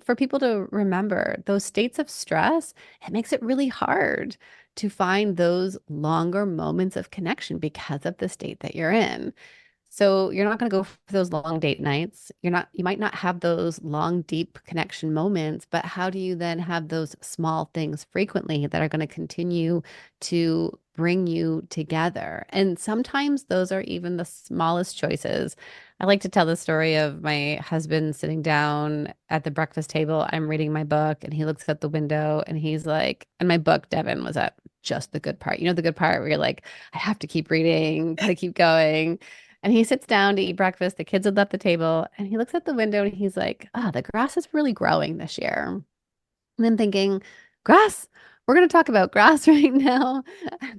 for people to remember those states of stress, it makes it really hard to find those longer moments of connection because of the state that you're in. So you're not going to go for those long date nights. You might not have those long, deep connection moments, but how do you then have those small things frequently that are going to continue to bring you together? And sometimes those are even the smallest choices. I like to tell the story of my husband sitting down at the breakfast table. I'm reading my book and he looks out the window and he's like, and my book, Devin, was at just the good part. You know, the good part where you're like, I have to keep reading, gotta keep going. And he sits down to eat breakfast. The kids had left the table, and he looks at the window and he's like, "Ah, the grass is really growing this year." And I'm thinking, grass? We're going to talk about grass right now.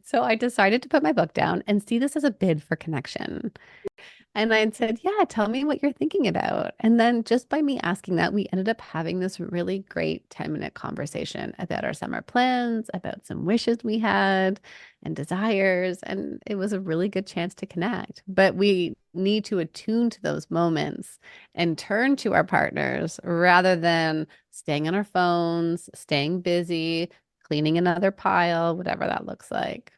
So I decided to put my book down and see this as a bid for connection. And I said, yeah, tell me what you're thinking about. And then just by me asking that, we ended up having this really great 10-minute conversation about our summer plans, about some wishes we had and desires. And it was a really good chance to connect. But we need to attune to those moments and turn to our partners rather than staying on our phones, staying busy, cleaning another pile, whatever that looks like.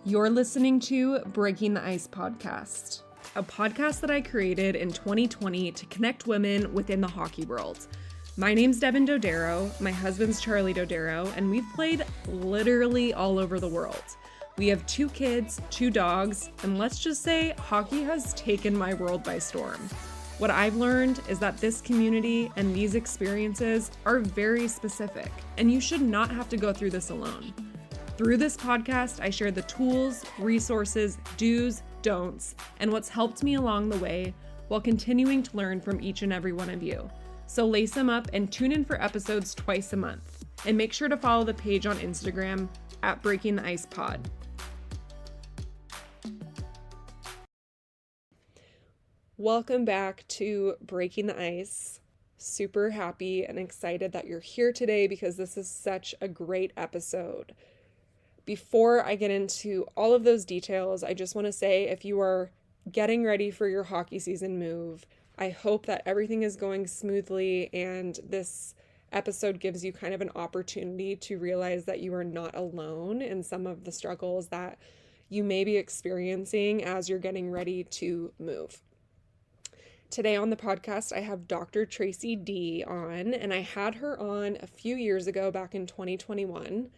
You're listening to Breaking the Ice podcast, a podcast that I created in 2020 to connect women within the hockey world. My name's Devin Dodaro, my husband's Charlie Dodaro, and we've played literally all over the world. We have 2 kids, 2 dogs, and let's just say hockey has taken my world by storm. What I've learned is that this community and these experiences are very specific, and you should not have to go through this alone. Through this podcast, I share the tools, resources, do's, don'ts, and what's helped me along the way while continuing to learn from each and every one of you. So lace them up and tune in for episodes twice a month. And make sure to follow the page on Instagram at Breaking the Ice Pod. Welcome back to Breaking the Ice. Super happy and excited that you're here today because this is such a great episode. Before I get into all of those details, I just want to say if you are getting ready for your hockey season move, I hope that everything is going smoothly and this episode gives you kind of an opportunity to realize that you are not alone in some of the struggles that you may be experiencing as you're getting ready to move. Today on the podcast, I have Dr. Tracy D on, and I had her on a few years ago back in 2021.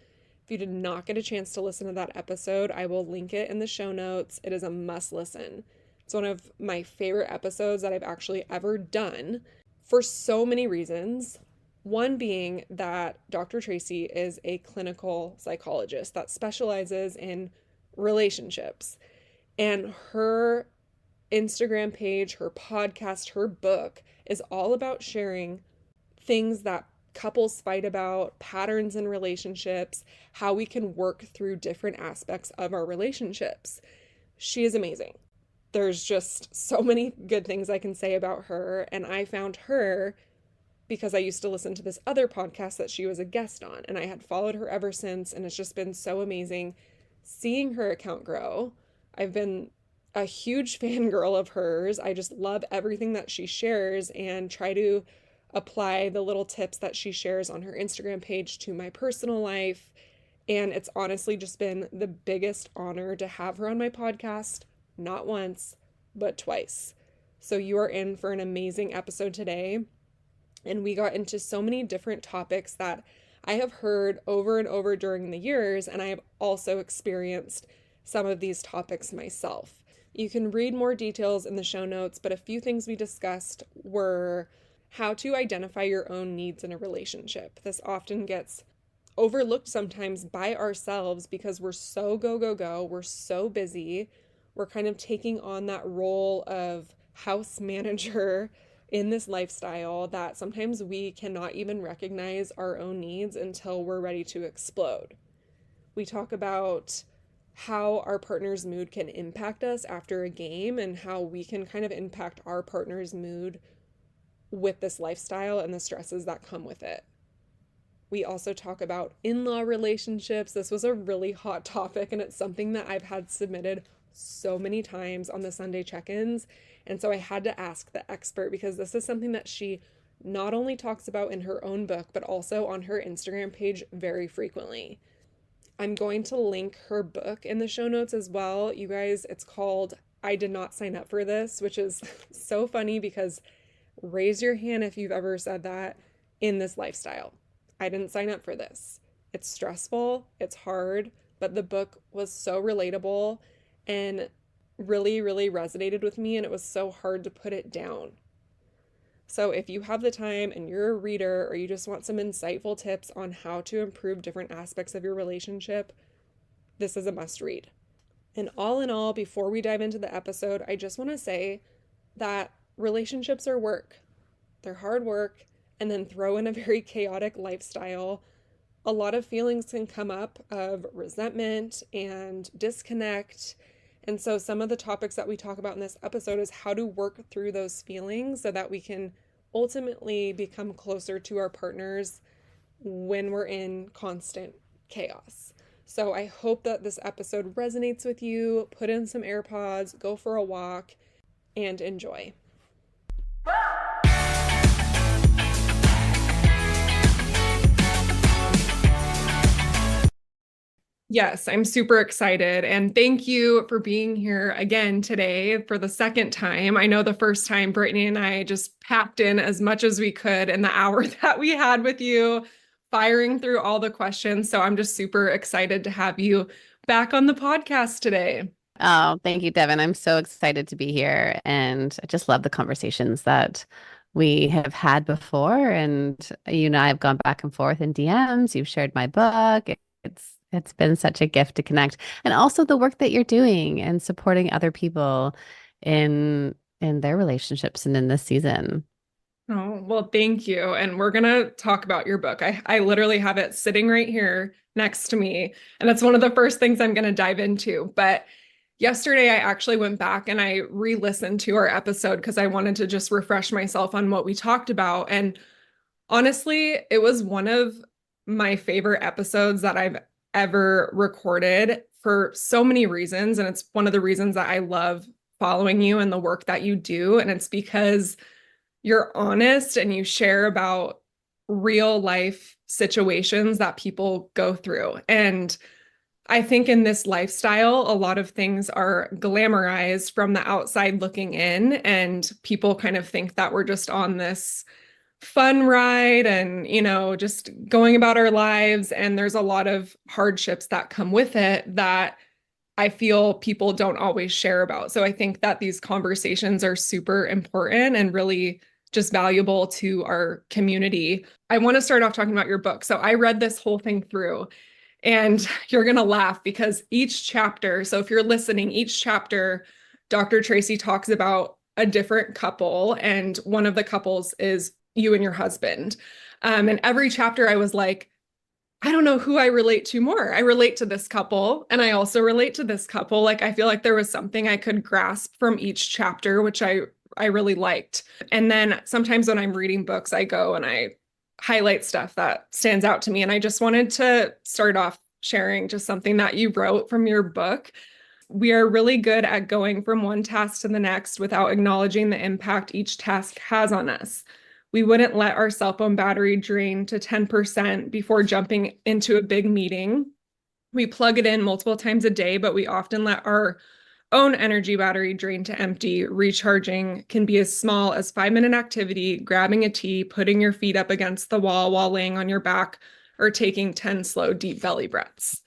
If you did not get a chance to listen to that episode, I will link it in the show notes. It is a must listen. It's one of my favorite episodes that I've actually ever done for so many reasons. One being that Dr. Tracy is a clinical psychologist that specializes in relationships. And her Instagram page, her podcast, her book is all about sharing things that couples fight about, patterns in relationships, how we can work through different aspects of our relationships. She is amazing. There's just so many good things I can say about her, and I found her because I used to listen to this other podcast that she was a guest on, and I had followed her ever since, and it's just been so amazing seeing her account grow. I've been a huge fangirl of hers. I just love everything that she shares and try to apply the little tips that she shares on her Instagram page to my personal life. And it's honestly just been the biggest honor to have her on my podcast, not once, but twice. So you are in for an amazing episode today. And we got into so many different topics that I have heard over and over during the years, and I have also experienced some of these topics myself. You can read more details in the show notes, but a few things we discussed were how to identify your own needs in a relationship. This often gets overlooked sometimes by ourselves because we're so go, go, go. We're so busy. We're kind of taking on that role of house manager in this lifestyle that sometimes we cannot even recognize our own needs until we're ready to explode. We talk about how our partner's mood can impact us after a game and how we can kind of impact our partner's mood with this lifestyle and the stresses that come with it. We also talk about in-law relationships. This was a really hot topic, and it's something that I've had submitted so many times on the Sunday check-ins. And so I had to ask the expert because this is something that she not only talks about in her own book, but also on her Instagram page very frequently. I'm going to link her book in the show notes as well. You guys, it's called I Did Not Sign Up for This, which is so funny because raise your hand if you've ever said that in this lifestyle. I didn't sign up for this. It's stressful, it's hard, but the book was so relatable and really, really resonated with me, and it was so hard to put it down. So, if you have the time and you're a reader or you just want some insightful tips on how to improve different aspects of your relationship, this is a must read. And all in all, before we dive into the episode, I just want to say that relationships are work. They're hard work, and then throw in a very chaotic lifestyle. A lot of feelings can come up of resentment and disconnect. And so, some of the topics that we talk about in this episode is how to work through those feelings so that we can ultimately become closer to our partners when we're in constant chaos. So, I hope that this episode resonates with you. Put in some AirPods, go for a walk, and enjoy. Yes, I'm super excited. And thank you for being here again today for the second time. I know the first time Brittany and I just packed in as much as we could in the hour that we had with you, firing through all the questions. So I'm just super excited to have you back on the podcast today. Oh, thank you, Devin. I'm so excited to be here. And I just love the conversations that we have had before. And you and I have gone back and forth in DMs. You've shared my book. It's been such a gift to connect. And also the work that you're doing and supporting other people in their relationships and in this season. Oh, well, thank you. And we're going to talk about your book. I literally have it sitting right here next to me. And it's one of the first things I'm going to dive into. But yesterday, I actually went back and I re-listened to our episode because I wanted to just refresh myself on what we talked about. And honestly, it was one of my favorite episodes that I've ever recorded for so many reasons. And it's one of the reasons that I love following you and the work that you do. And it's because you're honest and you share about real life situations that people go through. And I think in this lifestyle, a lot of things are glamorized from the outside looking in, and people kind of think that we're just on this fun ride and, just going about our lives. And there's a lot of hardships that come with it that I feel people don't always share about. So I think that these conversations are super important and really just valuable to our community. I want to start off talking about your book. So I read this whole thing through, and you're going to laugh because each chapter, so if you're listening, each chapter, Dr. Tracy talks about a different couple, and one of the couples is you and your husband. And every chapter I was like, I don't know who I relate to more. I relate to this couple and I also relate to this couple. Like I feel like there was something I could grasp from each chapter, which I really liked. And then sometimes when I'm reading books, I go and I highlight stuff that stands out to me. And I just wanted to start off sharing just something that you wrote from your book. We are really good at going from one task to the next without acknowledging the impact each task has on us. We wouldn't let our cell phone battery drain to 10% before jumping into a big meeting. We plug it in multiple times a day, but we often let our own energy battery drain to empty. Recharging can be as small as 5-minute activity, grabbing a tea, putting your feet up against the wall while laying on your back, or taking 10 slow, deep belly breaths.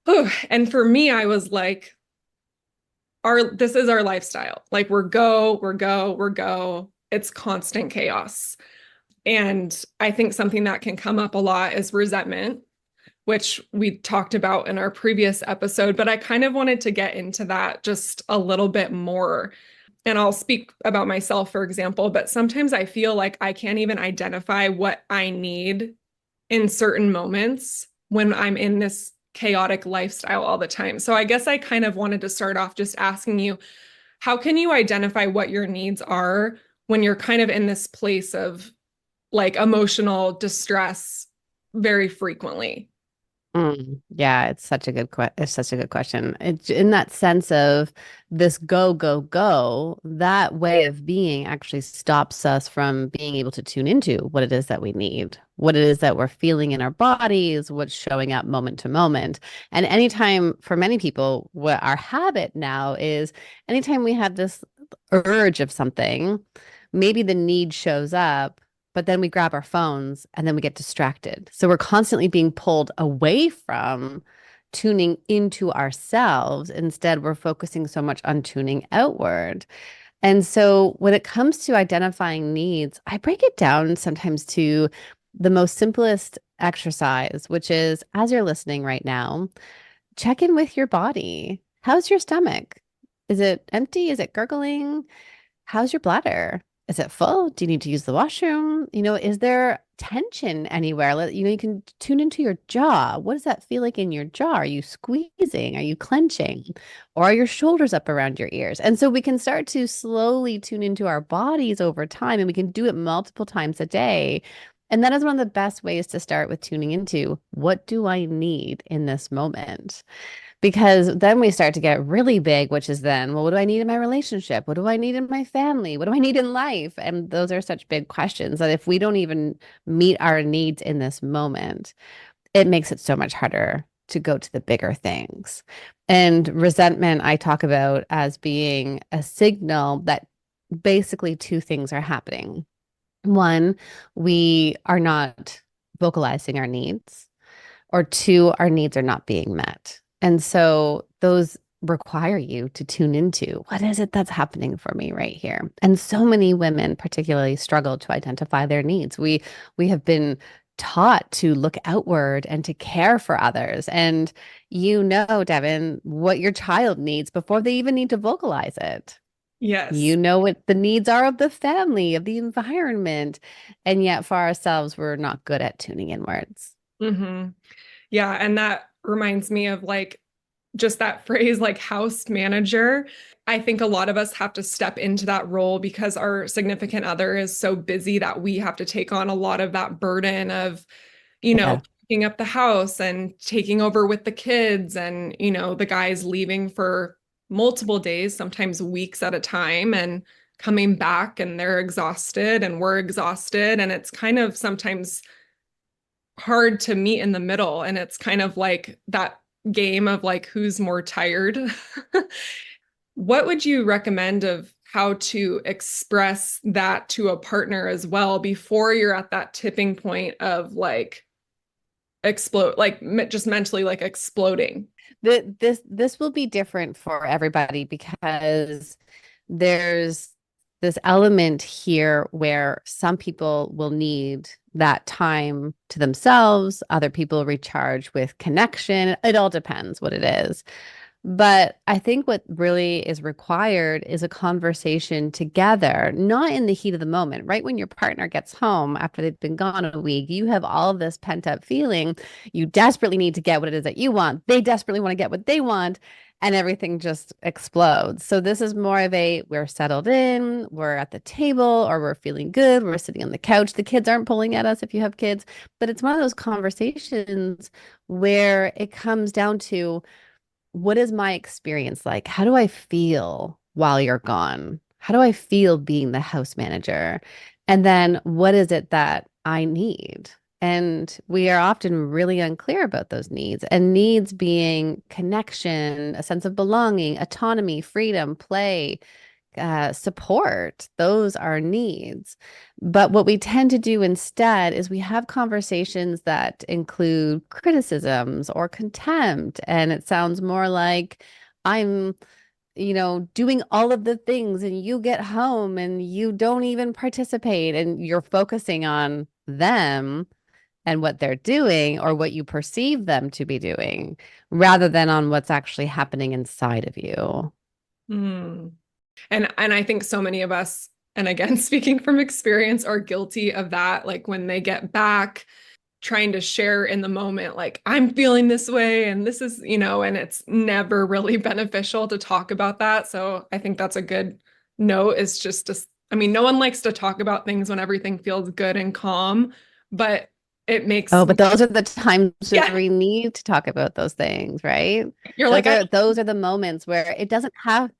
Whew. And for me, I was like, this is our lifestyle. Like we're go, we're go, we're go. It's constant chaos. And I think something that can come up a lot is resentment, which we talked about in our previous episode, but I kind of wanted to get into that just a little bit more. And I'll speak about myself, for example, but sometimes I feel like I can't even identify what I need in certain moments when I'm in this chaotic lifestyle all the time. So I guess I kind of wanted to start off just asking you, how can you identify what your needs are when you're kind of in this place of like emotional distress very frequently? Yeah, it's such a good question. It's in that sense of this go, go, go, that way of being actually stops us from being able to tune into what it is that we need, what it is that we're feeling in our bodies, what's showing up moment to moment. And anytime, for many people, what our habit now is anytime we have this urge of something, maybe the need shows up, but then we grab our phones and then we get distracted. So we're constantly being pulled away from tuning into ourselves. Instead, we're focusing so much on tuning outward. And so when it comes to identifying needs, I break it down sometimes to the most simplest exercise, which is as you're listening right now, check in with your body. How's your stomach? Is it empty? Is it gurgling? How's your bladder? Is it full? Do you need to use the washroom? Is there tension anywhere? You can tune into your jaw. What does that feel like in your jaw? Are you squeezing? Are you clenching? Or are your shoulders up around your ears? And so we can start to slowly tune into our bodies over time, and we can do it multiple times a day. And that is one of the best ways to start with tuning into what do I need in this moment? Because then we start to get really big, which is then, well, what do I need in my relationship? What do I need in my family? What do I need in life? And those are such big questions that if we don't even meet our needs in this moment, it makes it so much harder to go to the bigger things. And resentment, I talk about as being a signal that basically two things are happening. One, we are not vocalizing our needs, or two, our needs are not being met. And so those require you to tune into what is it that's happening for me right here. And so many women particularly struggle to identify their needs. We have been taught to look outward and to care for others. And Devin, what your child needs before they even need to vocalize it. You Yes. know what the needs are of the family, of the environment. And yet for ourselves, we're not good at tuning inwards. Mm-hmm. Yeah. And that reminds me of like just that phrase, like house manager. I think a lot of us have to step into that role because our significant other is so busy that we have to take on a lot of that burden of, Yeah. picking up the house and taking over with the kids. And, the guys leaving for multiple days, sometimes weeks at a time, and coming back and they're exhausted and we're exhausted. And it's kind of sometimes hard to meet in the middle. And it's kind of like that game of like who's more tired. What would you recommend of how to express that to a partner as well before you're at that tipping point of like explode, like just mentally like exploding? This will be different for everybody because there's this element here where some people will need that time to themselves, other people recharge with connection. It all depends what it is. But I think what really is required is a conversation together, not in the heat of the moment. Right when your partner gets home after they've been gone a week, you have all of this pent up feeling. You desperately need to get what it is that you want. They desperately want to get what they want, and everything just explodes. So this is more of a we're settled in, we're at the table, or we're feeling good, we're sitting on the couch. The kids aren't pulling at us if you have kids, but it's one of those conversations where it comes down to what is my experience like? How do I feel while you're gone? How do I feel being the house manager? And then what is it that I need? And we are often really unclear about those needs, and needs being connection, a sense of belonging, autonomy, freedom, play, support. Those are needs. But what we tend to do instead is we have conversations that include criticisms or contempt. And it sounds more like I'm, doing all of the things and you get home and you don't even participate and you're focusing on them and what they're doing or what you perceive them to be doing rather than on what's actually happening inside of you. Mm. And I think so many of us, and again, speaking from experience, are guilty of that. Like when they get back, trying to share in the moment, like, I'm feeling this way, and this is, and it's never really beneficial to talk about that. So I think that's a good note is just to, I mean, no one likes to talk about things when everything feels good and calm, but it makes Oh, me, but those are the times where yeah, we need to talk about those things, right? you're like, Those I are don't, those are the moments where it doesn't have,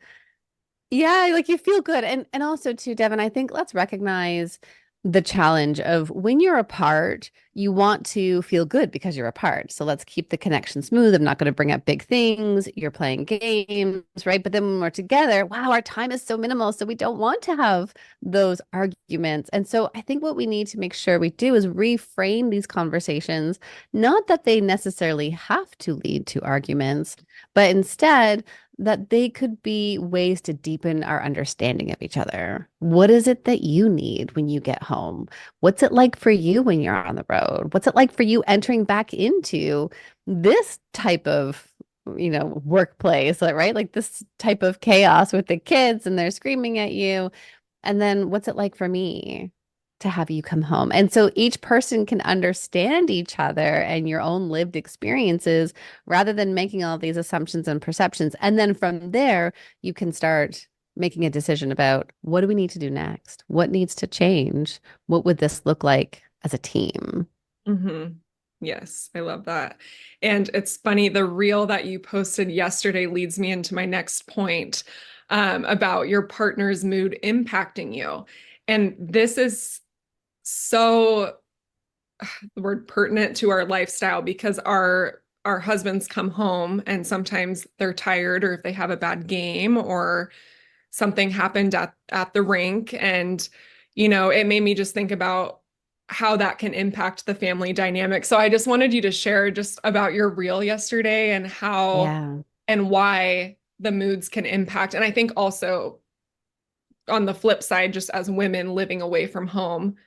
yeah, like you feel good. And also too, Devin, I think let's recognize the challenge of when you're apart, you want to feel good because you're apart. So let's keep the connection smooth. I'm not going to bring up big things. You're playing games, right? But then when we're together, wow, our time is so minimal. So we don't want to have those arguments. And so I think what we need to make sure we do is reframe these conversations, not that they necessarily have to lead to arguments, but instead, that they could be ways to deepen our understanding of each other. What is it that you need when you get home? What's it like for you when you're on the road? What's it like for you entering back into this type of, workplace, right? Like this type of chaos with the kids and they're screaming at you. And then what's it like for me to have you come home? And so each person can understand each other and your own lived experiences rather than making all these assumptions and perceptions. And then from there, you can start making a decision about what do we need to do next? What needs to change? What would this look like as a team? hmm. Yes, I love that. And it's funny, the reel that you posted yesterday leads me into my next point, about your partner's mood impacting you. And this is so, the word pertinent to our lifestyle, because our husbands come home and sometimes they're tired, or if they have a bad game or something happened at the rink. And it made me just think about how that can impact the family dynamic. So I just wanted you to share just about your reel yesterday and how Yeah. and why the moods can impact. And I think also on the flip side, just as women living away from home,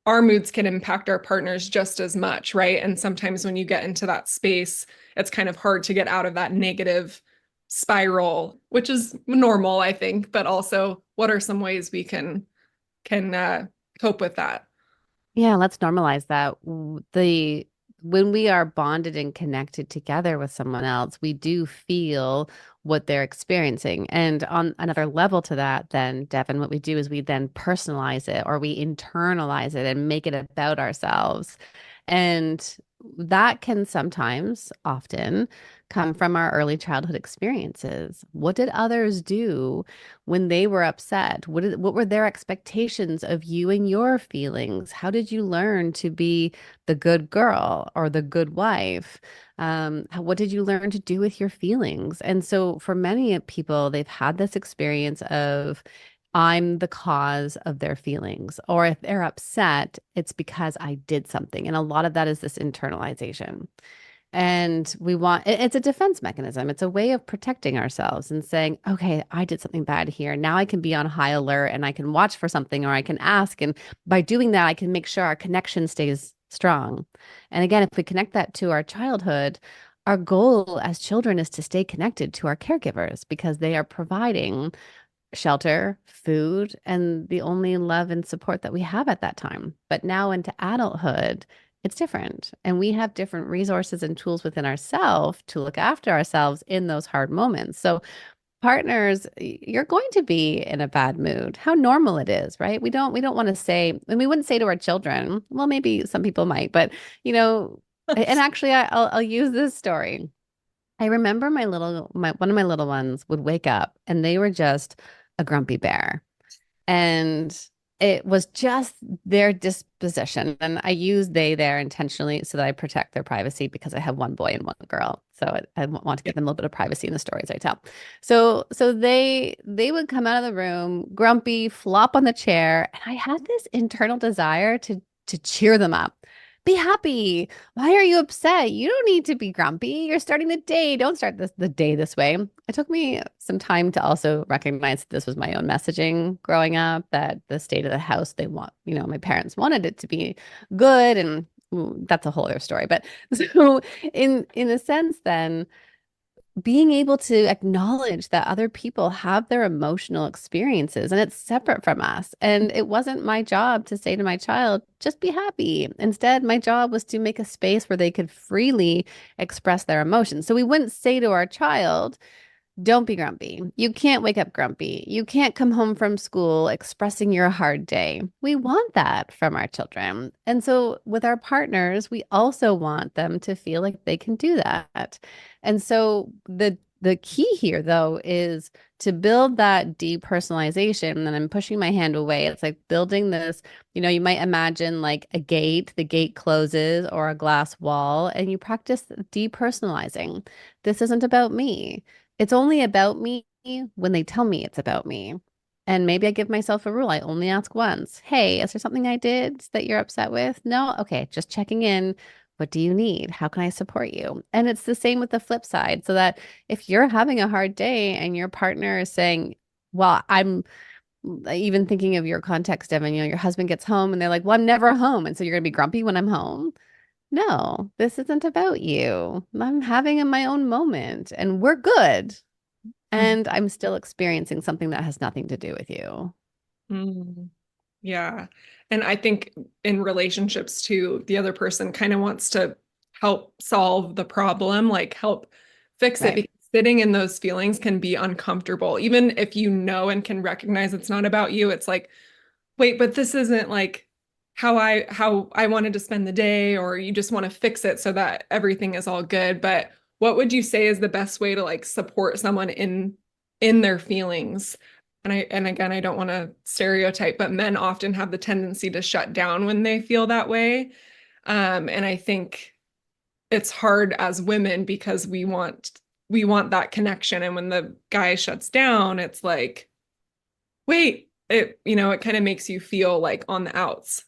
our moods can impact our partners just as much, right? And sometimes when you get into that space, it's kind of hard to get out of that negative spiral, which is normal, I think, but also what are some ways we can cope with that? Yeah, let's normalize that. The when we are bonded and connected together with someone else, we do feel what they're experiencing. And on another level to that, then, Devin, what we do is we then personalize it or we internalize it and make it about ourselves. And that can sometimes, often, come from our early childhood experiences. What did others do when they were upset? What were their expectations of you and your feelings? How did you learn to be the good girl or the good wife? What did you learn to do with your feelings? And so for many people, they've had this experience of I'm the cause of their feelings, or if they're upset, it's because I did something. And a lot of that is this internalization. And it's a defense mechanism. It's a way of protecting ourselves and saying, okay, I did something bad here. Now I can be on high alert and I can watch for something or I can ask. And by doing that, I can make sure our connection stays strong. And again, if we connect that to our childhood, our goal as children is to stay connected to our caregivers because they are providing shelter, food, and the only love and support that we have at that time. But now into adulthood, it's different. And we have different resources and tools within ourselves to look after ourselves in those hard moments. So, partners, you're going to be in a bad mood. How normal it is, right? We don't want to say, and we wouldn't say to our children, well, maybe some people might, but you know, and actually I'll use this story. I remember one of my little ones would wake up and they were just a grumpy bear. And it was just their disposition. And I use they there intentionally so that I protect their privacy because I have one boy and one girl. So I want to Yeah. give them a little bit of privacy in the stories I tell. So they would come out of the room grumpy, flop on the chair, and I had this internal desire to cheer them up. Be happy. Why are you upset? You don't need to be grumpy. You're starting the day. Don't start the day this way. It took me some time to also recognize that this was my own messaging growing up, that the state of the house they want, my parents wanted it to be good and that's a whole other story. But so in a sense then being able to acknowledge that other people have their emotional experiences and it's separate from us. And it wasn't my job to say to my child, just be happy. Instead, my job was to make a space where they could freely express their emotions. So we wouldn't say to our child, Don't be grumpy. You can't wake up grumpy. You can't come home from school expressing your hard day. We want that from our children. And so with our partners, we also want them to feel like they can do that. And so the key here though is to build that depersonalization. And I'm pushing my hand away. It's like building this, you might imagine like a gate, the gate closes or a glass wall, and you practice depersonalizing. This isn't about me. It's only about me when they tell me it's about me. And maybe I give myself a rule. I only ask once. Hey, is there something I did that you're upset with? No? Okay, just checking in. What do you need? How can I support you? And it's the same with the flip side, so that if you're having a hard day and your partner is saying, well, I'm even thinking of your context, Evan, your husband gets home and they're like, well, I'm never home. And so you're going to be grumpy when I'm home. No, this isn't about you. I'm having my own moment and we're good. And I'm still experiencing something that has nothing to do with you. Mhm. Yeah. And I think in relationships too, the other person kind of wants to help solve the problem, like help fix it, Right. because sitting in those feelings can be uncomfortable. Even if you know and can recognize it's not about you, it's like, wait, but this isn't like how I wanted to spend the day, or you just want to fix it so that everything is all good. But what would you say is the best way to like support someone in their feelings? And again, I don't want to stereotype, but men often have the tendency to shut down when they feel that way. And I think it's hard as women because we want that connection. And when the guy shuts down, it's like, wait, it kind of makes you feel like on the outs.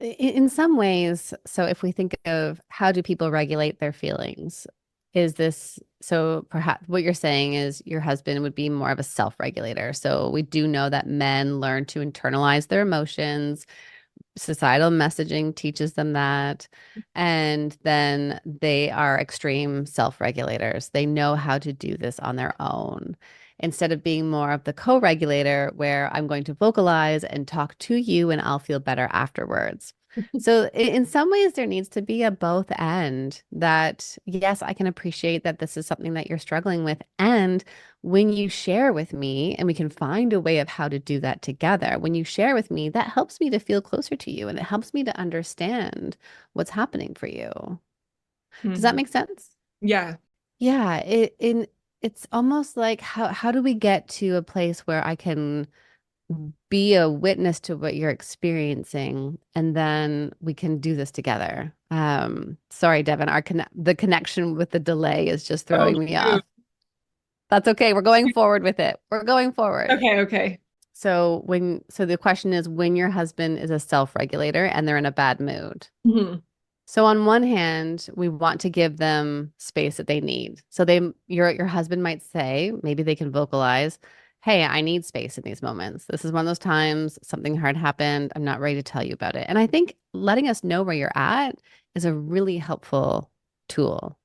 In some ways, so if we think of how do people regulate their feelings, is this so perhaps what you're saying is your husband would be more of a self-regulator. So we do know that men learn to internalize their emotions. Societal messaging teaches them that. And then they are extreme self-regulators. They know how to do this on their own instead of being more of the co-regulator where I'm going to vocalize and talk to you and I'll feel better afterwards. So in some ways there needs to be a both end that yes, I can appreciate that this is something that you're struggling with, and when you share with me, and we can find a way of how to do that together, when you share with me, that helps me to feel closer to you and it helps me to understand what's happening for you. Does that Mhm. make sense? Yeah. Yeah, it's almost like how do we get to a place where I can be a witness to what you're experiencing and then we can do this together. Sorry, Devin, the connection with the delay is just Oh, throwing me shoot. off. That's okay. We're going forward with it. We're going forward. Okay, okay. So the question is when your husband is a self-regulator and they're in a bad mood. Mhm. So on one hand, we want to give them space that they need. So your husband might say, maybe they can vocalize, "Hey, I need space in these moments. This is one of those times something hard happened. I'm not ready to tell you about it." And I think letting us know where you're at is a really helpful tool.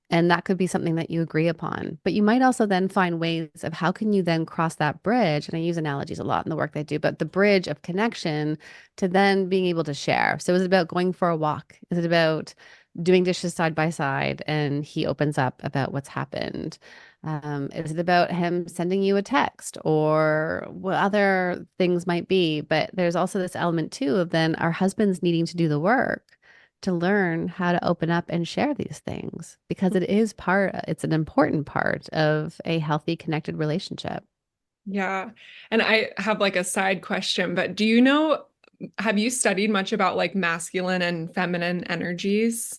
And that could be something that you agree upon. But you might also then find ways of how can you then cross that bridge. And I use analogies a lot in the work that I do, but the bridge of connection to then being able to share. So is it about going for a walk? Is it about doing dishes side by side and he opens up about what's happened? Is it about him sending you a text or what other things might be? But there's also this element too of then our husbands needing to do the work to learn how to open up and share these things because it's an important part of a healthy, connected relationship. Yeah. And I have like a side question, but have you studied much about like masculine and feminine energies?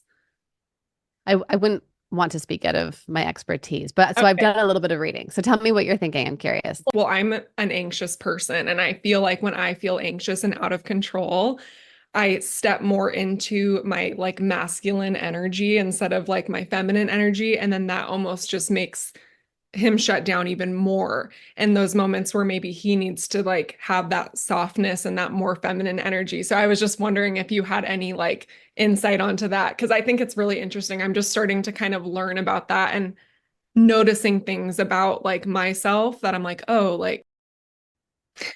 I wouldn't want to speak out of my expertise, but so I've Okay. done a little bit of reading. So tell me what you're thinking. I'm curious. Well, I'm an anxious person, and I feel like when I feel anxious and out of control, I step more into my like masculine energy instead of like my feminine energy. And then that almost just makes him shut down even more in those moments where maybe he needs to like have that softness and that more feminine energy. So I was just wondering if you had any like insight onto that, because I think it's really interesting. I'm just starting to kind of learn about that and noticing things about like myself that I'm like, oh, like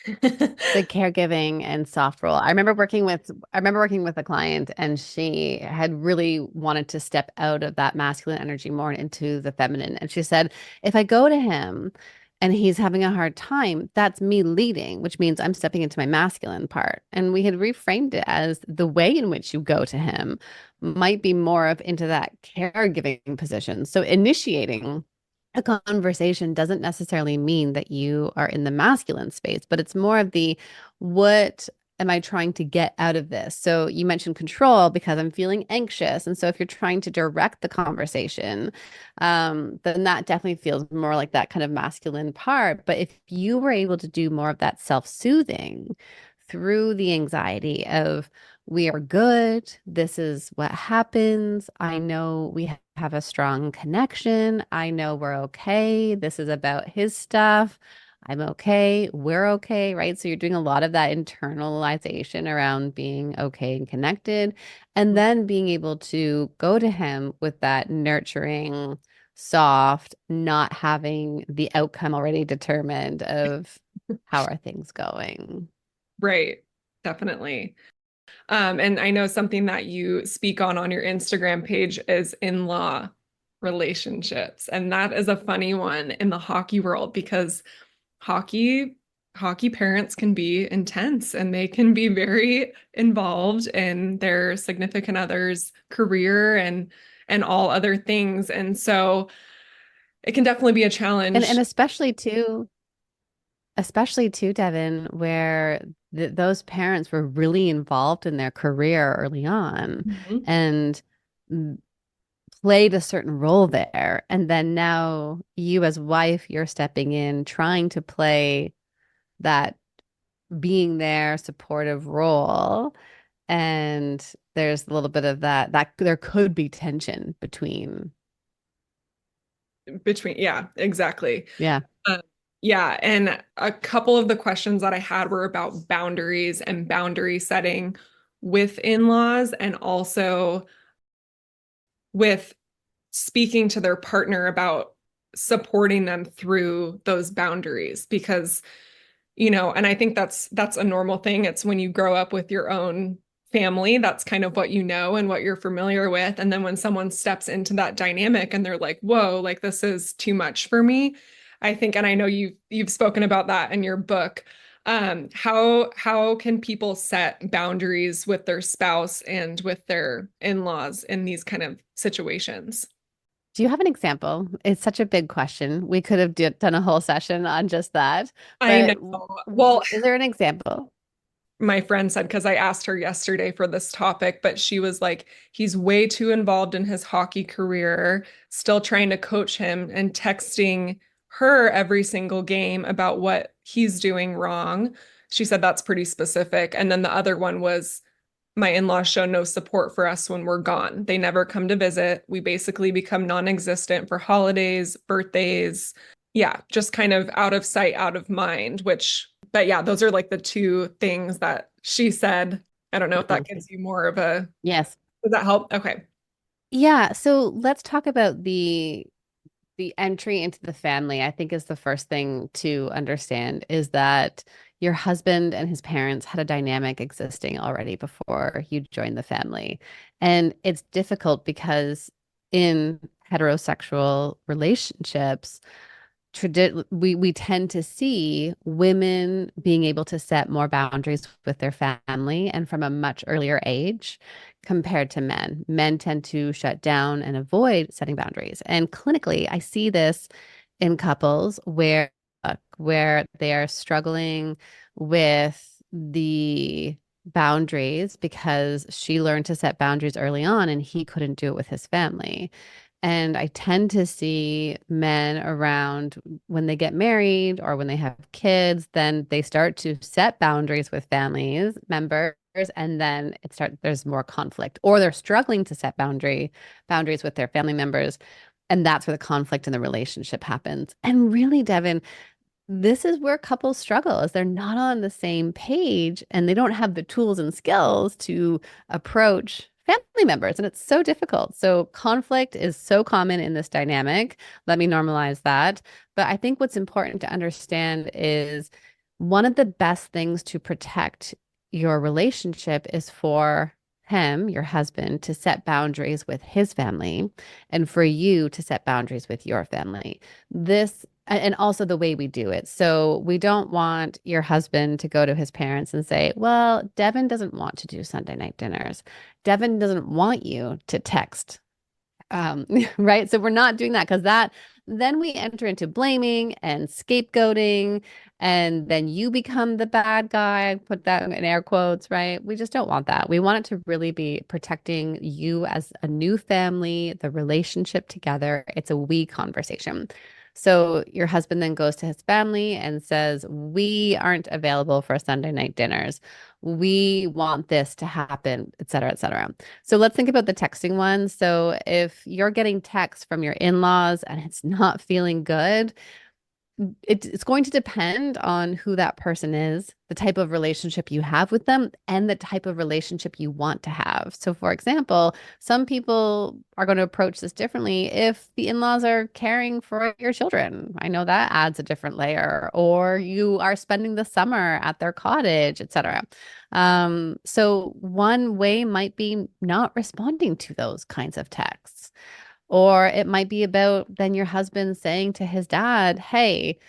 The caregiving and soft role. I remember working with a client and she had really wanted to step out of that masculine energy more into the feminine. And she said, if I go to him and he's having a hard time, that's me leading, which means I'm stepping into my masculine part. And we had reframed it as the way in which you go to him might be more of into that caregiving position. So initiating a conversation doesn't necessarily mean that you are in the masculine space, but it's more of the what am I trying to get out of this? So you mentioned control because I'm feeling anxious. And so if you're trying to direct the conversation, then that definitely feels more like that kind of masculine part. But if you were able to do more of that self-soothing through the anxiety of, we are good. This is what happens. I know we have a strong connection. I know we're okay. This is about his stuff. I'm okay. We're okay, right? So you're doing a lot of that internalization around being okay and connected, and then being able to go to him with that nurturing, soft, not having the outcome already determined of how are things going. Right. Definitely. And I know something that you speak on your Instagram page is in-law relationships. And that is a funny one in the hockey world because hockey hockey parents can be intense and they can be very involved in their significant other's career and all other things. And so it can definitely be a And challenge. especially too, Devin, where those parents were really involved in their career early on Mhm. and played a certain role there. And then now you as wife, you're stepping in, trying to play that being there, supportive role. And there's a little bit of that there could be tension between. Between, yeah, exactly. Yeah. Uh, yeah, and a couple of the questions that I had were about boundaries and boundary setting with in-laws and also with speaking to their partner about supporting them through those boundaries because and I think that's a normal thing. It's when you grow up with your own family, that's kind of what you know and what you're familiar with. And then when someone steps into that dynamic and they're like, "Whoa, like this is too much for me." I think, and I know you've spoken about that in your book. How can people set boundaries with their spouse and with their in-laws in these kind of situations? Do you have an example? It's such a big question. We could have done a whole session on just that, I but know. Well, is there an example? my friend said, because I asked her yesterday for this topic, but she was like, he's way too involved in his hockey career, still trying to coach him and texting her every single game about what he's doing wrong. She said that's pretty specific. And then the other one was, my in-laws show no support for us when we're gone. They never come to visit. We basically become non-existent for holidays, birthdays. Yeah, just kind of out of sight, out of mind, but yeah, those are like the two things that she said. I don't know if that Okay. gives you more of a, Yes. does that help? Okay. Yeah, so let's talk about the entry into the family. I think is the first thing to understand is that your husband and his parents had a dynamic existing already before you joined the family. And it's difficult because in heterosexual relationships, we tend to see women being able to set more boundaries with their family and from a much earlier age compared to men. Men tend to shut down and avoid setting boundaries. And clinically, I see this in couples where they are struggling with the boundaries because she learned to set boundaries early on and he couldn't do it with his family. And I tend to see men around when they get married or when they have kids, then they start to set boundaries with families members, and then there's more conflict, or they're struggling to set boundaries with their family members, and that's where the conflict in the relationship happens. And really, Devin, this is where couples struggle is they're not on the same page and they don't have the tools and skills to approach family members, and it's so difficult. So conflict is so common in this dynamic. Let me normalize that. But I think what's important to understand is one of the best things to protect your relationship is for him, your husband, to set boundaries with his family and for you to set boundaries with your family. This and also the way we do it. So we don't want your husband to go to his parents and say, well, Devin doesn't want to do Sunday night dinners. Devin doesn't want you to text right? So we're not doing that because that then we enter into blaming and scapegoating, and then you become the bad guy. Put that in air quotes, right? We just don't want that. We want it to really be protecting you as a new family, the relationship together. It's a we conversation. So your husband then goes to his family and says, we aren't available for Sunday night dinners. We want this to happen, et cetera, et cetera. So let's think about the texting one. So if you're getting texts from your in-laws and it's not feeling good, it's going to depend on who that person is, the type of relationship you have with them, and the type of relationship you want to have. So, for example, some people are going to approach this differently if the in-laws are caring for your children. I know that adds a different layer, or you are spending the summer at their cottage, etc. So one way might be not responding to those kinds of texts. Or it might be about then your husband saying to his dad, hey,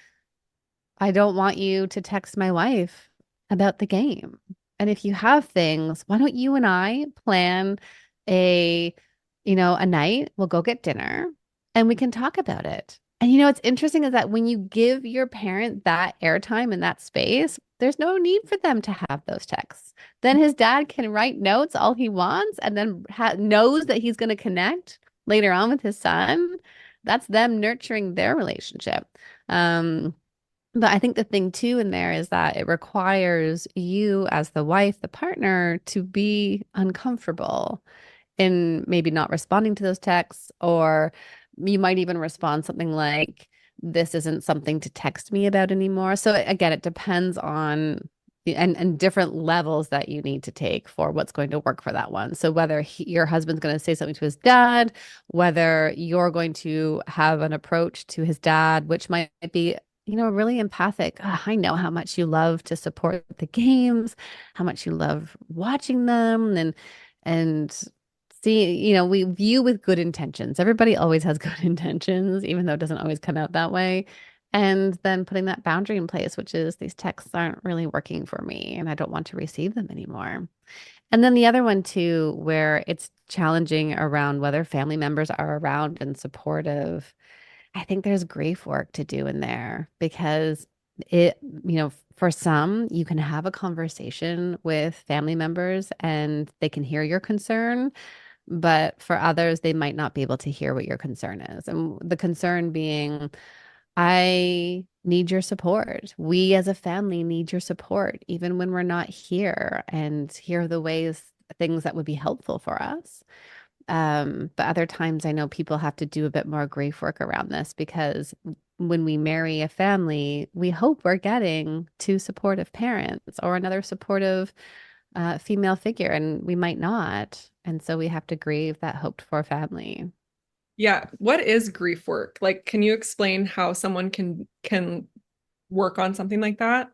I don't want you to text my wife about the game. And if you have things, why don't you and I plan a, a night, we'll go get dinner and we can talk about it. And what's interesting is that when you give your parent that airtime and that space, there's no need for them to have those texts. Then his dad can write notes all he wants and then knows that he's going to connect later on with his son. That's them nurturing their relationship. Um, but I think the thing too in there is that it requires you as the wife, the partner, to be uncomfortable in maybe not responding to those texts, or you might even respond something like, this isn't something to text me about anymore. So again, it depends on and different levels that you need to take for what's going to work for that one. So whether your husband's going to say something to his dad, whether you're going to have an approach to his dad, which might be really empathic. I know how much you love to support the games, how much you love watching them and see, we view with good intentions. Everybody always has good intentions, even though it doesn't always come out that way. And then putting that boundary in place, which is these texts aren't really working for me and I don't want to receive them anymore. And then the other one too, where it's challenging around whether family members are around and supportive. I think there's grief work to do in there because for some, you can have a conversation with family members and they can hear your concern, but for others, they might not be able to hear what your concern is. And the concern being, I need your support. We as a family need your support, even when we're not here, and here are the ways, things that would be helpful for us. But other times I know people have to do a bit more grief work around this because when we marry a family, we hope we're getting two supportive parents or another supportive female figure, and we might not. And so we have to grieve that hoped for family. Yeah. What is grief work? Like, can you explain how someone can work on something like that?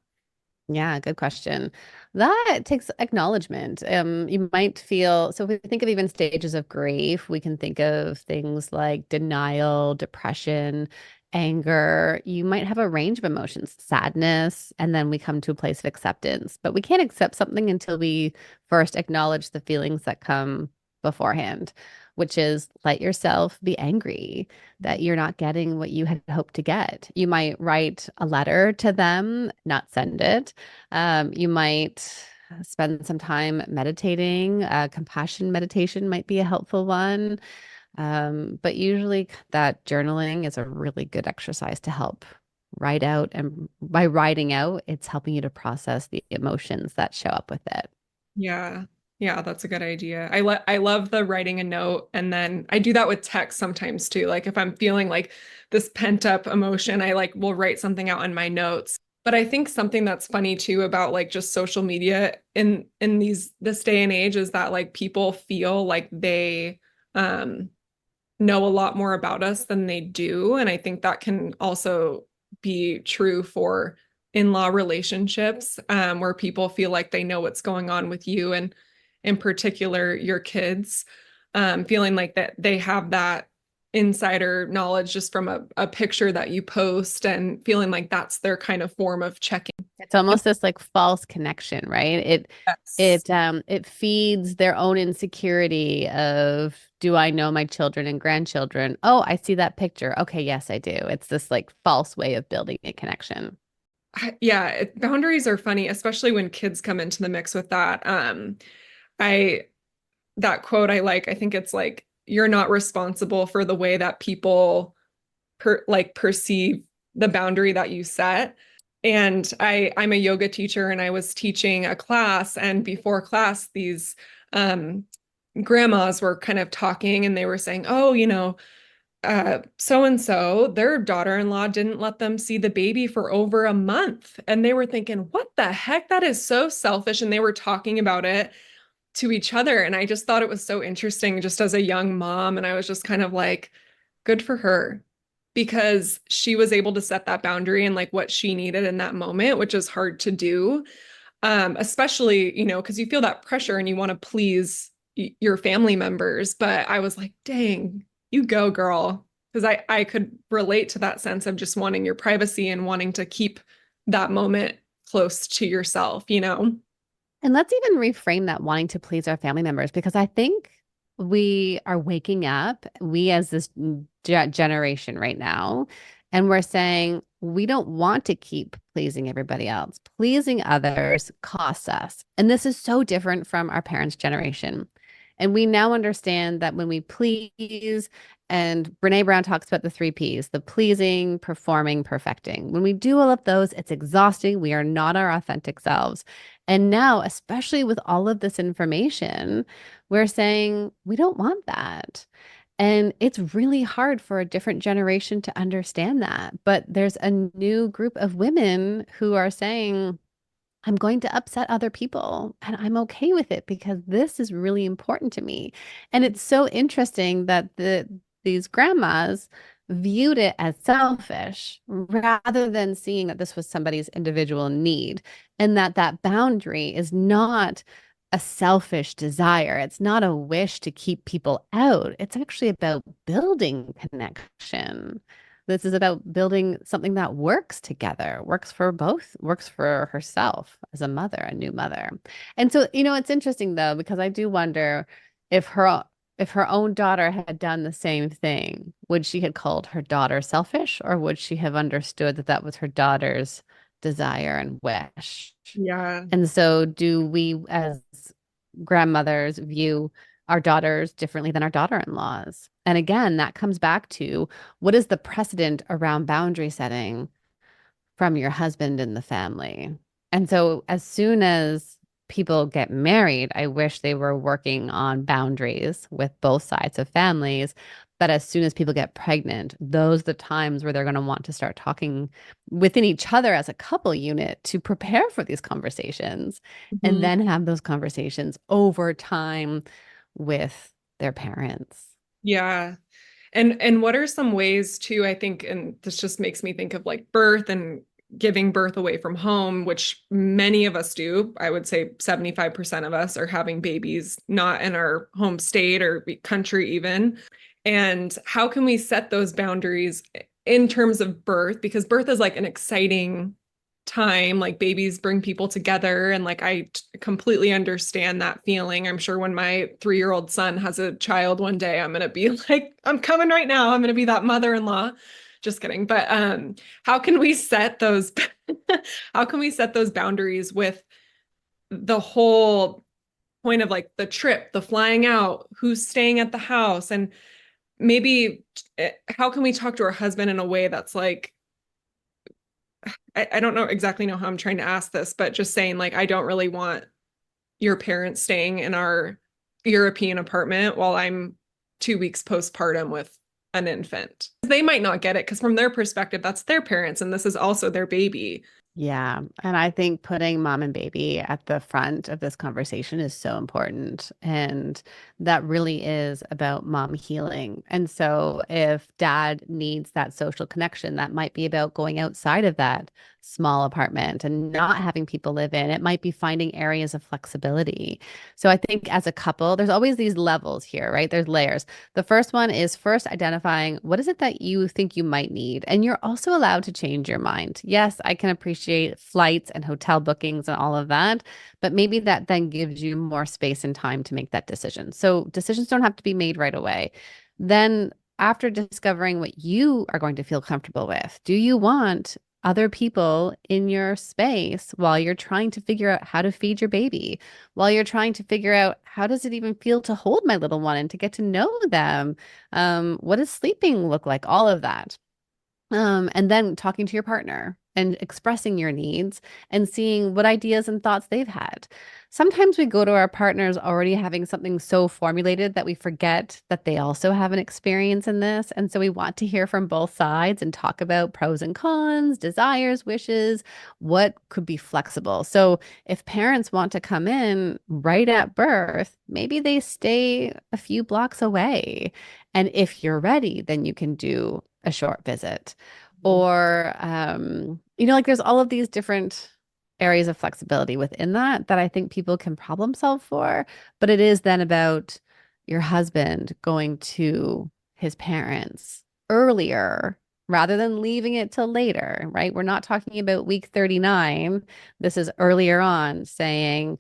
Yeah, good question. That takes acknowledgement. You might feel, so if we think of even stages of grief, we can think of things like denial, depression, anger. You might have a range of emotions, sadness, and then we come to a place of acceptance. But we can't accept something until we first acknowledge the feelings that come beforehand, which is let yourself be angry that you're not getting what you had hoped to get. You might write a letter to them, not send it. You might spend some time meditating. Compassion meditation might be a helpful one. But usually that journaling is a really good exercise to help write out. And by writing out, it's helping you to process the emotions that show up with it. Yeah. Yeah, that's a good idea. I love the writing a note, and then I do that with text sometimes too. Like if I'm feeling like this pent up emotion, I like will write something out in my notes. But I think something that's funny too about like just social media in this day and age is that like people feel like they um know a lot more about us than they do. And I think that can also be true for in-law relationships, where people feel like they know what's going on with you and in particular your kids, feeling like that they have that insider knowledge just from a picture that you post and feeling like that's their kind of form of checking. It's almost this like false connection, right? It Yes. it um it feeds their own insecurity of, do I know my children and grandchildren? Oh, I see that picture. Okay, yes, I do. It's this like false way of building a connection. Yeah, boundaries are funny, especially when kids come into the mix with that. I that quote I like, I think it's like, you're not responsible for the way that people perceive the boundary that you set. And I'm a yoga teacher and I was teaching a class, and before class these um grandmas were kind of talking and they were saying, "Oh, so and so, their daughter-in-law didn't let them see the baby for over a month." And they were thinking, "What the heck? That is so selfish." And they were talking about it to each other. And I just thought it was so interesting just as a young mom. And I was just kind of like, good for her, because she was able to set that boundary and like what she needed in that moment, which is hard to do. Especially, because you feel that pressure and you want to please your family members. But I was like, dang, you go, girl. Because I could relate to that sense of just wanting your privacy and wanting to keep that moment close to yourself. And let's even reframe that wanting to please our family members, because I think we are waking up, we as this generation right now, and we're saying we don't want to keep pleasing everybody else. Pleasing others costs us. And this is so different from our parents' generation. And we now understand that when we please, and Brene Brown talks about the three P's, the pleasing, performing, perfecting. When we do all of those, it's exhausting. We are not our authentic selves. And now, especially with all of this information, we're saying we don't want that. And it's really hard for a different generation to understand that. But there's a new group of women who are saying, I'm going to upset other people and I'm okay with it because this is really important to me. And it's so interesting that these grandmas viewed it as selfish rather than seeing that this was somebody's individual need, and that that boundary is not a selfish desire. It's not a wish to keep people out. It's actually about building connection. This is about building something that works together, works for both, works for herself as a mother, a new mother. And so, it's interesting though, because I do wonder if her own daughter had done the same thing, would she have called her daughter selfish, or would she have understood that that was her daughter's desire and wish? Yeah. And so, do we as grandmothers view our daughters differently than our daughter-in-laws? And again, that comes back to, what is the precedent around boundary setting from your husband in the family? And so, as soon as people get married, I wish they were working on boundaries with both sides of families. But as soon as people get pregnant, those are the times where they're going to want to start talking within each other as a couple unit to prepare for these conversations, and Mhm. then have those conversations over time with their parents. Yeah. And what are some ways too, I think, and this just makes me think of like birth and giving birth away from home, which many of us do. I would say 75% of us are having babies not in our home state or country even. And how can we set those boundaries in terms of birth? Because birth is like an exciting time, like babies bring people together. And like completely understand that feeling. I'm sure when my 3-year-old son has a child one day, I'm gonna be like, I'm coming right now. I'm gonna be that mother-in-law. Just kidding. But how can we set those how can we set those boundaries with the whole point of like the trip, the flying out, who's staying at the house, and maybe how can we talk to our husband in a way that's like, I don't know exactly know how I'm trying to ask this, but just saying like, I don't really want your parents staying in our European apartment while I'm 2 weeks postpartum with an infant. They might not get it because from their perspective, that's their parents and this is also their baby. Yeah. And I think putting mom and baby at the front of this conversation is so important. And that really is about mom healing. And so if dad needs that social connection, that might be about going outside of that small apartment and not having people live in. It might be finding areas of flexibility. So I think as a couple, there's always these levels here, right? There's layers. The first one is first identifying what is it that you think you might need. And you're also allowed to change your mind. Yes, I can appreciate flights and hotel bookings and all of that, but maybe that then gives you more space and time to make that decision. So decisions don't have to be made right away. Then, after discovering what you are going to feel comfortable with, do you want other people in your space while you're trying to figure out how to feed your baby? While you're trying to figure out how does it even feel to hold my little one and to get to know them? What does sleeping look like? All of that. And then talking to your partner and expressing your needs and seeing what ideas and thoughts they've had. Sometimes we go to our partners already having something so formulated that we forget that they also have an experience in this. And so we want to hear from both sides and talk about pros and cons, desires, wishes, what could be flexible. So if parents want to come in right at birth, maybe they stay a few blocks away. And if you're ready, then you can do a short visit. Or, like there's all of these different areas of flexibility within that I think people can problem solve for. But it is then about your husband going to his parents earlier rather than leaving it till later, right? We're not talking about week 39. This is earlier on saying,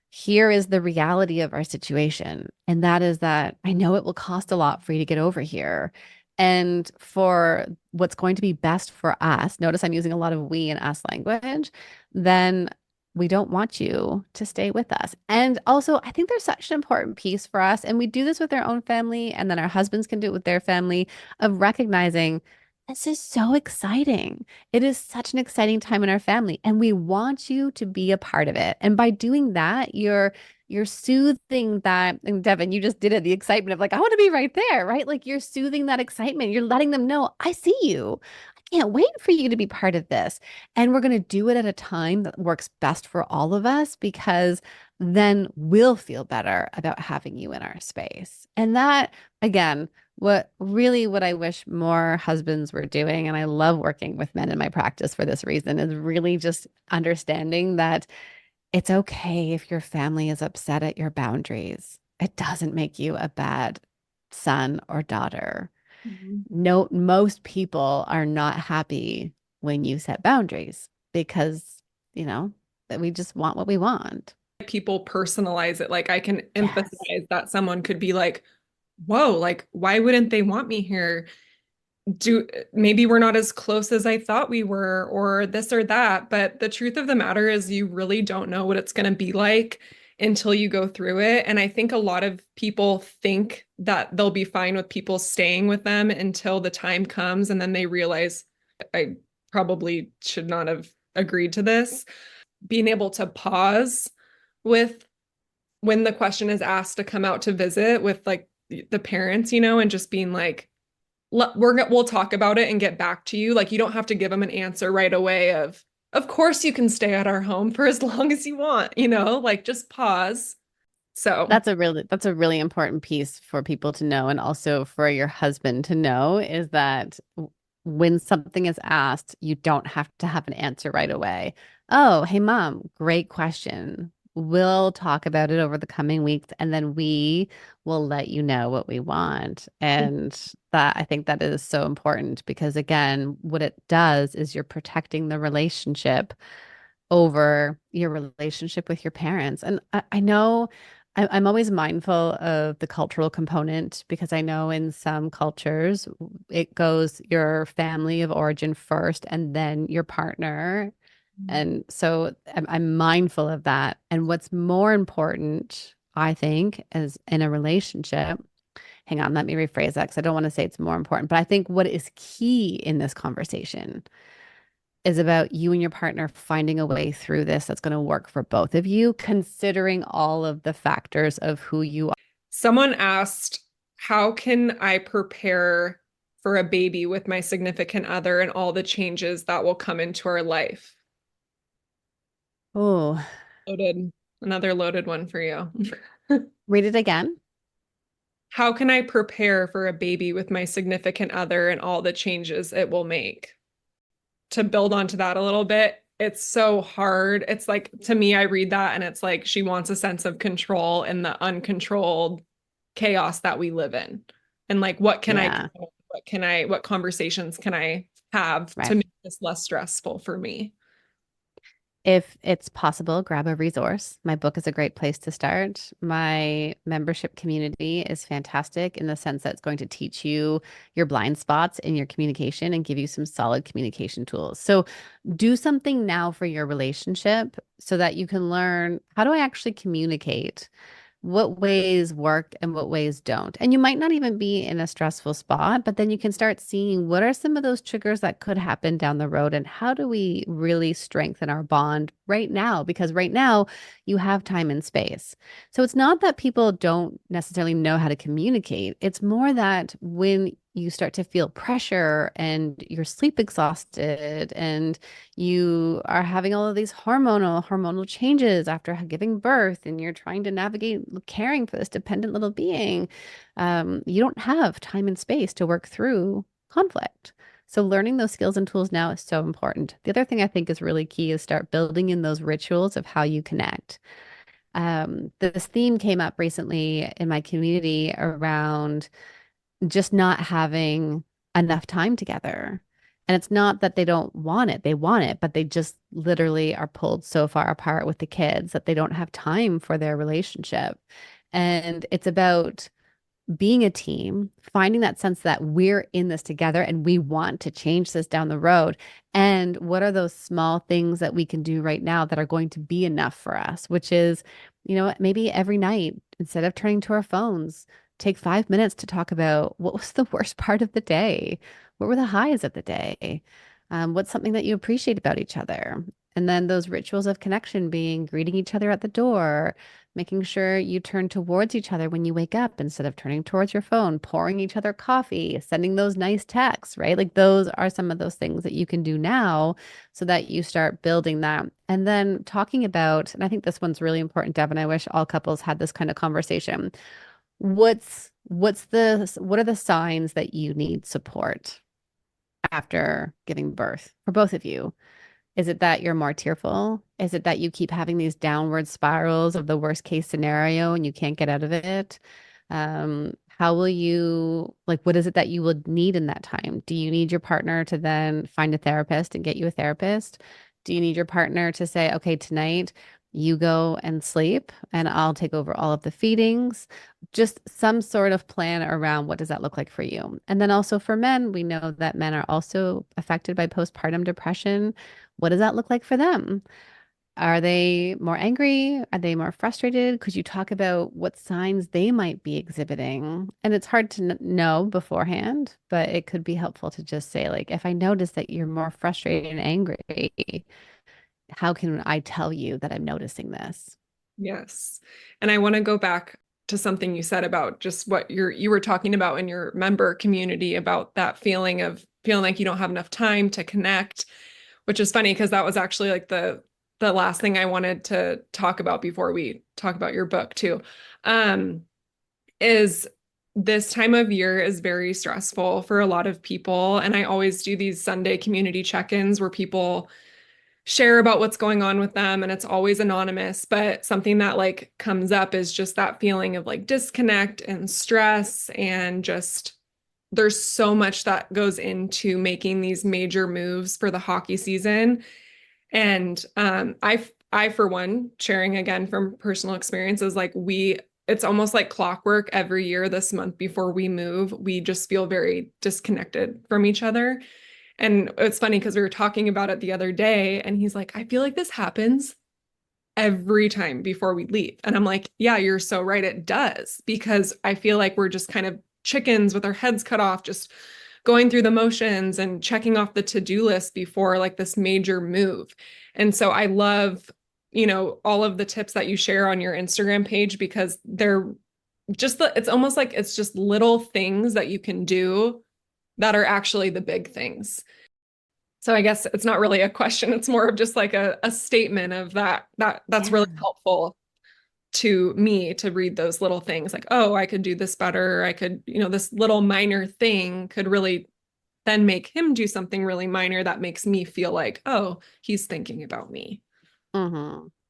here is the reality of our situation. And that is that I know it will cost a lot for you to get over here. And for what's going to be best for us, notice I'm using a lot of we and us language, then we don't want you to stay with us. And also, I think there's such an important piece for us, and we do this with our own family, and then our husbands can do it with their family, of recognizing this is so exciting. It is such an exciting time in our family, and we want you to be a part of it. And by doing that, you're soothing that. And Devin, you just did it, the excitement of like, I want to be right there, right? Like you're soothing that excitement. You're letting them know, I see you. I can't wait for you to be part of this. And we're going to do it at a time that works best for all of us because then we'll feel better about having you in our space. And that, again, what I wish more husbands were doing, and I love working with men in my practice for this reason, is really just understanding that it's okay if your family is upset at your boundaries. It doesn't make you a bad son or daughter. Mhm. No, most people are not happy when you set boundaries because, you know, that we just want what we want. People personalize it. Like I can Yes. empathize that someone could be like, whoa, like why wouldn't they want me here? Do maybe we're not as close as I thought we were, or this or that. But the truth of the matter is, you really don't know what it's going to be like until you go through it. And I think a lot of people think that they'll be fine with people staying with them until the time comes, and then they realize I probably should not have agreed to this. Being able to pause with when the question is asked to come out to visit with like the parents, and just being like, we'll talk about it and get back to you. Like you don't have to give them an answer right away of course you can stay at our home for as long as you want, like just pause. So, That's a really important piece for people to know and also for your husband to know is that when something is asked, you don't have to have an answer right away. Oh, hey mom, great question. We'll talk about it over the coming weeks and then we will let you know what we want. And that I think that is so important because again, what it does is you're protecting the relationship over your relationship with your parents. And I know I'm always mindful of the cultural component because I know in some cultures it goes your family of origin first and then your partner. And so I'm mindful of that. And what's more important, I think, is in a relationship. Hang on, let me rephrase that because I don't want to say it's more important, but I think what is key in this conversation is about you and your partner finding a way through this that's going to work for both of you, considering all of the factors of who you are. someone asked, how can I prepare for a baby with my significant other and all the changes that will come into our life? Oh, Loaded. Another loaded one for you. read it again. How can I prepare for a baby with my significant other and all the changes it will make? To build onto that a little bit, it's so hard. It's like, to me, I read that and it's like she wants a sense of control in the uncontrolled chaos that we live in. And like, what can I Yeah, control? What conversations can I have to right. make this less stressful for me? If it's possible, grab a resource. My book is a great place to start. My membership community is fantastic in the sense that it's going to teach you your blind spots in your communication and give you some solid communication tools. So, do something now for your relationship so that you can learn, how do I actually communicate? What ways work and what ways don't. And you might not even be in a stressful spot, but then you can start seeing what are some of those triggers that could happen down the road and how do we really strengthen our bond right now? Because right now you have time and space. So it's not that people don't necessarily know how to communicate. It's more that when you start to feel pressure and you're sleep exhausted and you are having all of these hormonal changes after giving birth and you're trying to navigate caring for this dependent little being. You don't have time and space to work through conflict. So learning those skills and tools now is so important. The other thing I think is really key is start building in those rituals of how you connect. This theme came up recently in my community around just not having enough time together. And it's not that they don't want it, they want it, but they just literally are pulled so far apart with the kids that they don't have time for their relationship. And it's about being a team, finding that sense that we're in this together and we want to change this down the road. And what are those small things that we can do right now that are going to be enough for us, which is, maybe every night, instead of turning to our phones, take 5 minutes to talk about what was the worst part of the day? What were the highs of the day? What's something that you appreciate about each other? And then those rituals of connection being greeting each other at the door, making sure you turn towards each other when you wake up instead of turning towards your phone, pouring each other coffee, sending those nice texts, right? Like those are some of those things that you can do now so that you start building that. And then talking about, and I think this one's really important, Deb, and I wish all couples had this kind of conversation. What are the signs that you need support after giving birth for both of you? Is it that you're more tearful? Is it that you keep having these downward spirals of the worst case scenario and you can't get out of it? How will you, like, what is it that you will need in that time? Do you need your partner to then find a therapist and get you a therapist? Do you need your partner to say, okay, tonight you go and sleep and I'll take over all of the feedings? Just some sort of plan around what does that look like for you? And then also for men, we know that men are also affected by postpartum depression. What does that look like for them? Are they more angry? Are they more frustrated? Could you talk about what signs they might be exhibiting? And it's hard to know beforehand, but it could be helpful to just say, like, if I notice that you're more frustrated and angry, how can I tell you that I'm noticing this? Yes. And I want to go back to something you said about just what you were talking about in your member community about that feeling of feeling like you don't have enough time to connect, which is funny because that was actually like the last thing I wanted to talk about before we talk about your book too. Um, is this time of year is very stressful for a lot of people. And I always do these Sunday community check-ins where people share about what's going on with them and it's always anonymous, but something that like comes up is just that feeling of like disconnect and stress and just there's so much that goes into making these major moves for the hockey season. And I for one, sharing again from personal experiences, like it's almost like clockwork every year this month before we move, we just feel very disconnected from each other. And it's funny because we were talking about it the other day, and he's like, I feel like this happens every time before we leave. And I'm like, yeah, you're so right. It does. Because I feel like we're just kind of chickens with our heads cut off, just going through the motions and checking off the to-do list before like this major move. And so I love, all of the tips that you share on your Instagram page because they're it's almost like it's just little things that you can do that are actually the big things. So I guess it's not really a question. It's more of just like a statement of that's really Yeah. helpful to me to read those little things like, oh, I could do this better. I could, this little minor thing could really then make him do something really minor that makes me feel like, oh, he's thinking about me.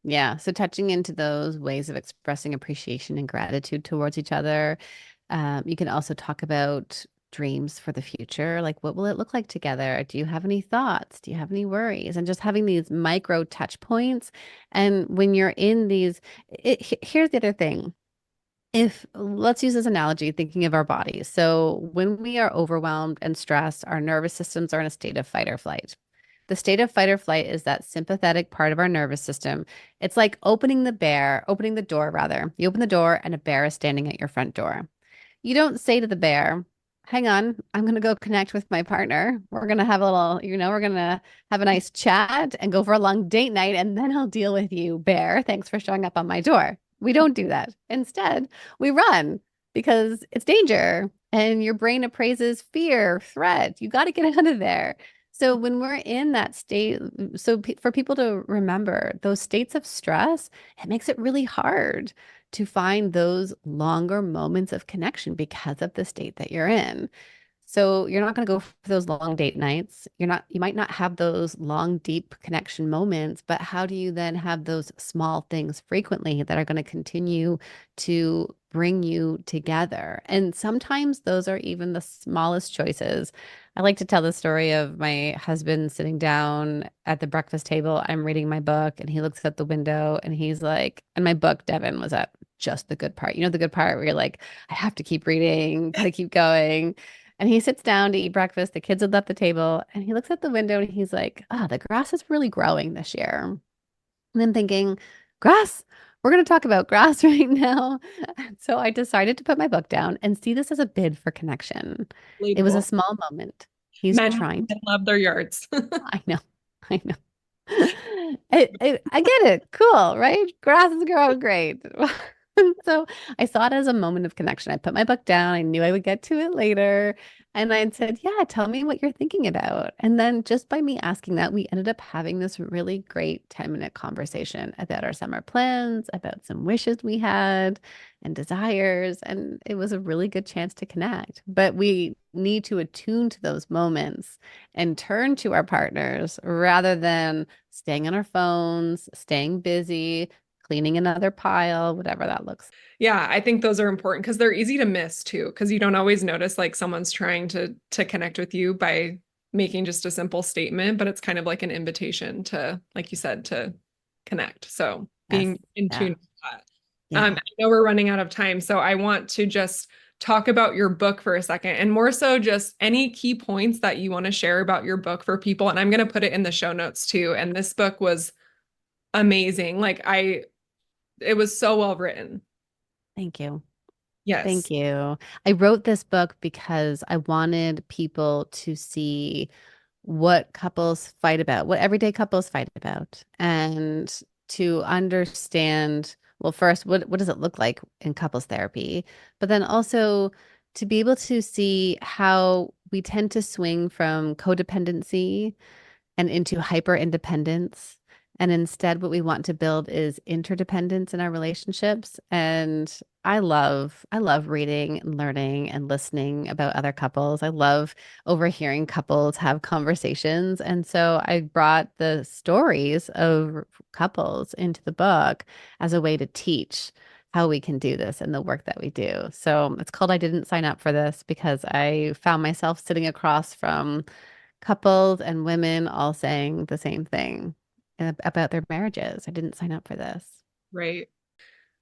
Yeah. So touching into those ways of expressing appreciation and gratitude towards each other. You can also talk about dreams for the future. Like, what will it look like together? Do you have any thoughts? Do you have any worries? And just having these micro touch points. And when you're in these, here's the other thing. If let's use this analogy, thinking of our bodies. So when we are overwhelmed and stressed, our nervous systems are in a state of fight or flight. The state of fight or flight is that sympathetic part of our nervous system. It's like opening the door rather. You open the door and a bear is standing at your front door. You don't say to the bear, hang on, I'm going to go connect with my partner. We're going to have a little, we're going to have a nice chat and go for a long date night, and then I'll deal with you, bear. Thanks for showing up on my door. We don't do that. Instead, we run because it's danger and your brain appraises fear, threat. You got to get out of there. So when we're in that state, for people to remember those states of stress, it makes it really hard to find those longer moments of connection because of the state that you're in. So you're not going to go for those long date nights. You might not have those long, deep connection moments, but how do you then have those small things frequently that are going to continue to bring you together? And sometimes those are even the smallest choices. I like to tell the story of my husband sitting down at the breakfast table. I'm reading my book and he looks out the window and he's like, and my book, Devin, was at just the good part. You know, the good part where you're like, I have to keep reading, gotta keep going. And he sits down to eat breakfast. The kids had left the table, and he looks out the window and he's like, "Ah, the grass is really growing this year." And I'm thinking, grass? We're going to talk about grass right now. So I decided to put my book down and see this as a bid for connection. It was a Relatable. small moment. He's Men, trying to, men love their yards. I know, I know. I get it. Cool, right? Grass is growing great. So I saw it as a moment of connection. I put my book down. I knew I would get to it later. And I said, yeah, tell me what you're thinking about. And then just by me asking that, we ended up having this really great 10-minute conversation about our summer plans, about some wishes we had and desires. And it was a really good chance to connect. But we need to attune to those moments and turn to our partners rather than staying on our phones, staying busy, cleaning another pile, whatever that looks Yeah, I think those are important because they're easy to miss too, because you don't always notice like someone's trying to connect with you by making just a simple statement, but it's kind of like an invitation to, like you said, to connect. So like. Yes. being in tune Yeah. with that. Yeah. I know we're running out of time, so I want to just talk about your book for a second and more so just any key points that you want to share about your book for people. And I'm going to put it in the show notes too. And this book was amazing. It was so well written. Thank you. Thank Yes. you. I wrote this book because I wanted people to see what couples fight about, what everyday couples fight about, and to understand, well, first, what does it look like in couples therapy? But then also to be able to see how we tend to swing from codependency and into hyper independence. And instead, what we want to build is interdependence in our relationships. And I love reading and learning and listening about other couples. I love overhearing couples have conversations. And so I brought the stories of couples into the book as a way to teach how we can do this and the work that we do. So it's called I Didn't Sign Up for This because I found myself sitting across from couples and women all saying the same thing about their marriages. I didn't sign up for this. Right.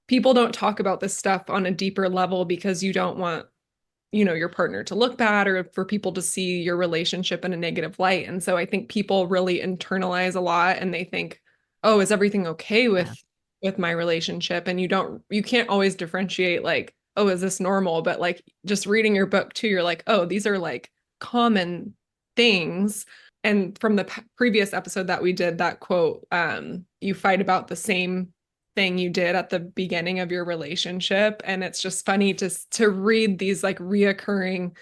People don't talk about this stuff on a deeper level because you don't want, your partner to look bad or for people to see your relationship in a negative light. And so I think people really internalize a lot and they think, "Oh, is everything okay Yeah. with my relationship?" And you can't always differentiate like, "Oh, is this normal?" But like just reading your book too, you're like, "Oh, these are like common things." And from the previous episode that we did, that quote, you fight about the same thing you did at the beginning of your relationship. And it's just funny to read these like reoccurring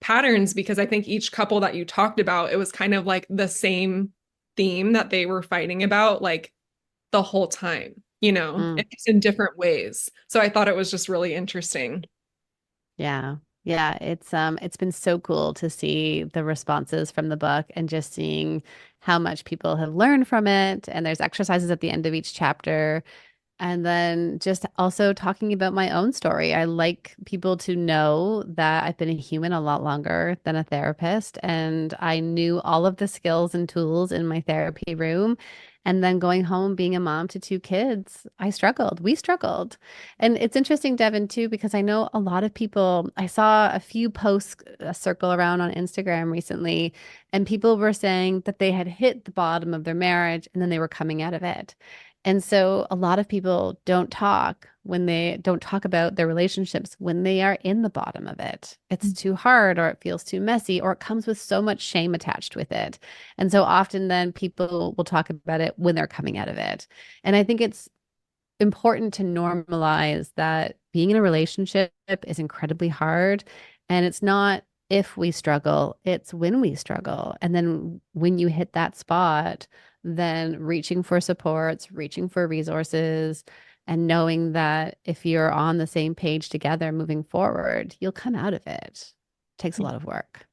patterns because I think each couple that you talked about, it was kind of like the same theme that they were fighting about like the whole time, Mm. and just in different ways. So I thought it was just really interesting. Yeah. Yeah, it's been so cool to see the responses from the book and just seeing how much people have learned from it. And there's exercises at the end of each chapter. And then just also talking about my own story. I like people to know that I've been a human a lot longer than a therapist. And I knew all of the skills and tools in my therapy room. And then going home, being a mom to two kids, I struggled. We struggled. And it's interesting, Devin, too, because I know a lot of people, I saw a few posts circle around on Instagram recently, and people were saying that they had hit the bottom of their marriage and then they were coming out of it. And so a lot of people don't talk about their relationships when they are in the bottom of it. It's too hard or it feels too messy or it comes with so much shame attached with it. And so often then people will talk about it when they're coming out of it. And I think it's important to normalize that being in a relationship is incredibly hard. And it's not if we struggle, it's when we struggle. And then when you hit that spot, then reaching for supports, reaching for resources, and knowing that if you're on the same page together moving forward, you'll come out of it. Takes a lot of work.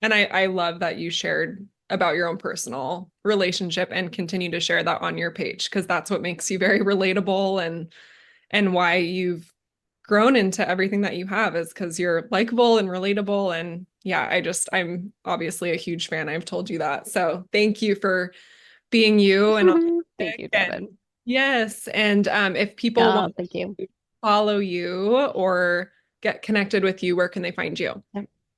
And I love that you shared about your own personal relationship and continue to share that on your page because that's what makes you very relatable and why you've grown into everything that you have is because you're likable and relatable. And yeah, I'm obviously a huge fan. I've told you that. So thank you for being you and Thank authentic. you, And Devin. yes, and if people want Oh, thank you. to follow you or get connected with you, where can they find you?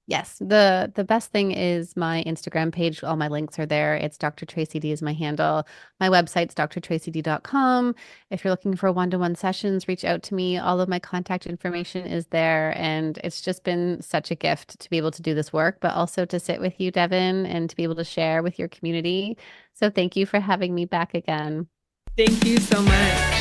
Yes, the best thing is my Instagram page. All my links are there. It's Dr. Tracy D is my handle. My website's drtracyd.com. If you're looking for one-to-one sessions, reach out to me. All of my contact information is there. And it's just been such a gift to be able to do this work, but also to sit with you, Devin, and to be able to share with your community. So thank you for having me back again. Thank you so much.